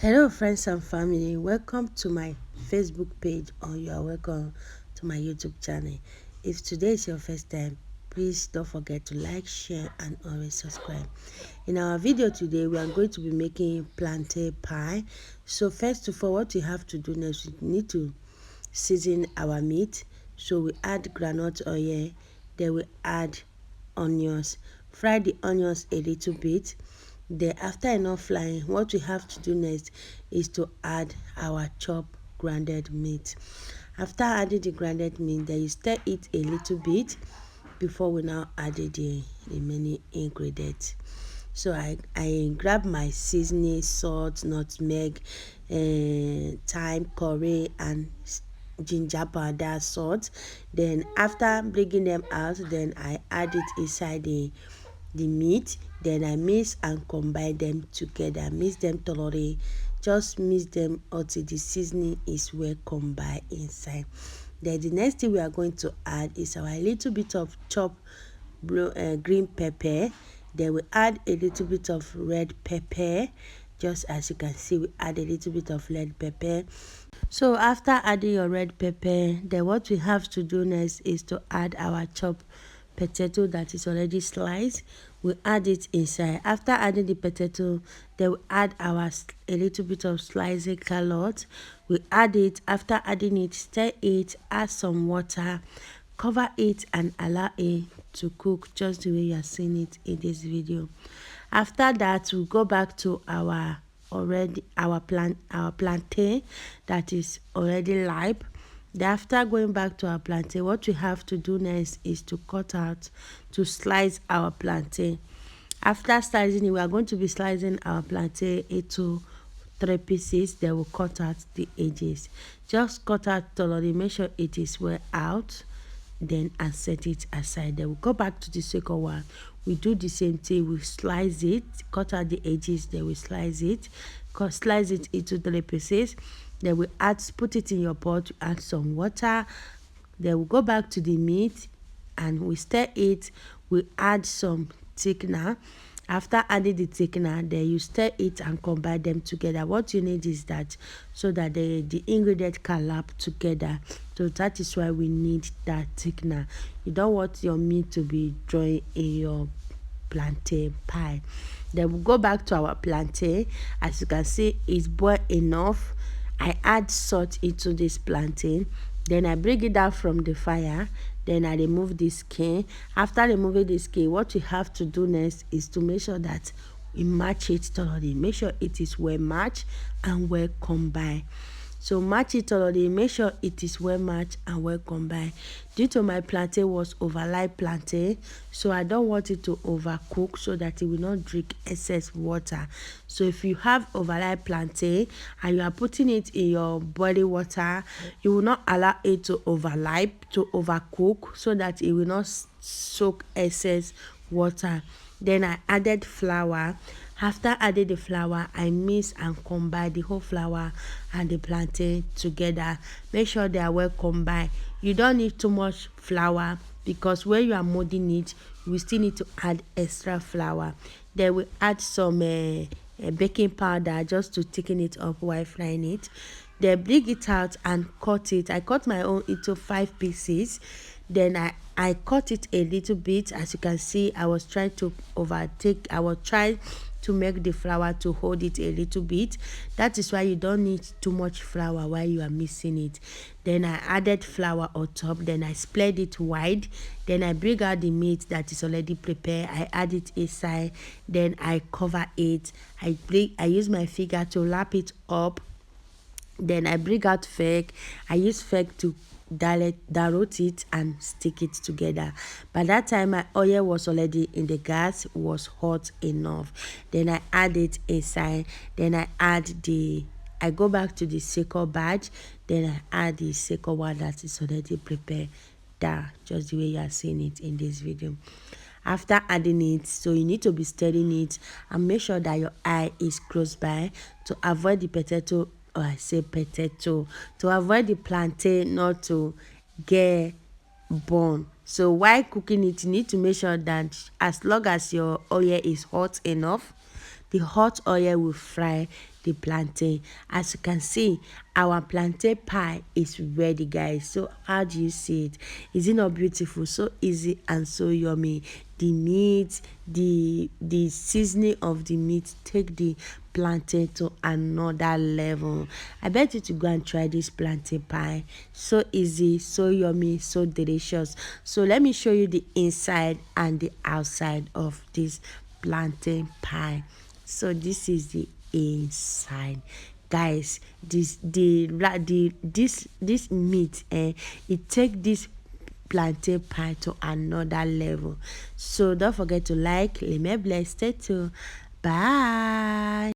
Hello friends and family, welcome to my Facebook page, or you are welcome to my YouTube channel. If today is your first time, please don't forget to like, share and always subscribe. In our video today, we are going to be making plantain pie. So first of all, what you have to do next, we need to season our meat. So we add groundnut oil, then we add onions, fry the onions a little bit. Then after enough frying, what we have to do next is to add our chopped grounded meat. After adding the grounded meat, then you stir it a little bit before we now add the remaining ingredients. So I grab my seasoning, salt, nutmeg, thyme, curry and ginger powder, salt. Then after bringing them out, then I add it inside the meat. Then I mix and combine them together, mix them thoroughly, just mix them until the seasoning is well combined inside. Then the next thing we are going to add is our little bit of chopped green pepper. Then we add a little bit of red pepper. Just as you can see, we add a little bit of red pepper. So after adding your red pepper, then what we have to do next is to add our chopped potato that is already sliced. We add it inside. After adding the potato, then we add a little bit of sliced carrot. We add it. After adding it, stir it, add some water, cover it and allow it to cook just the way you are seeing it in this video. After that, we go back to our plantain that is already ripe. Then after going back to our plantain, what we have to do next is to slice our plantain. After slicing it, we are going to be slicing our plantain into 3 pieces. Then we'll cut out the edges. Just cut out thoroughly, make sure it is well out, then and set it aside. Then we'll go back to the second one. We do the same thing. We slice it, cut out the edges, then we slice it into 3 pieces. Then we put it in your pot, add some water. Then we go back to the meat and we stir it. We add some thickener. After adding the thickener, then you stir it and combine them together. What you need is that so that the ingredients can lap together. So that is why we need that thickener. You don't want your meat to be dry in your plantain pie. Then we'll go back to our plantain. As you can see, it's boiled enough. I add salt into this plantain. Then I bring it down from the fire. Then I remove the skin. After removing the skin, what you have to do next is to make sure that we match it thoroughly. Make sure it is well matched and well combined. So match it thoroughly, make sure it is well matched and well combined. Due to my plantain was overripe plantain, so I don't want it to overcook so that it will not drink excess water. So if you have overripe plantain and you are putting it in your boiling water, you will not allow it to overcook so that it will not soak excess water. Then I added flour. After adding the flour, I mix and combine the whole flour and the plantain together. Make sure they are well combined. You don't need too much flour because when you are molding it, you still need to add extra flour. Then we add some baking powder just to thicken it up while frying it. Then bring it out and cut it. I cut my own into 5 pieces. Then I cut it a little bit. As you can see, I was trying to make the flour to hold it a little bit. That is why you don't need too much flour while you are mixing it. Then I added flour on top. Then I spread it wide. Then I bring out the meat that is already prepared. I add it inside. Then I cover it. I use my finger to lap it up. Then I bring out fake. I use fake to dilute it and stick it together. By that time my oil was already in the gas, was hot enough. Then I add it inside. Then I go back to the second batch. Then I add the second one that is already prepared. That just the way you are seeing it in this video. After adding it, so you need to be stirring it and make sure that your eye is close by to avoid the potato, or I say potato, to avoid the plantain not to get burned. So while cooking it, you need to make sure that as long as your oil is hot enough, the hot oil will fry the plantain. As you can see, our plantain pie is ready, guys. So how do you see it? Is it not beautiful? So easy and so yummy. The meat, the seasoning of the meat take the plantain to another level. I bet you to go and try this plantain pie. So easy, so yummy, so delicious. So let me show you the inside and the outside of this plantain pie. So this is the inside, guys. This meat, it take this plantain pie to another level. So don't forget to like. Let me bless. Stay tuned. Bye.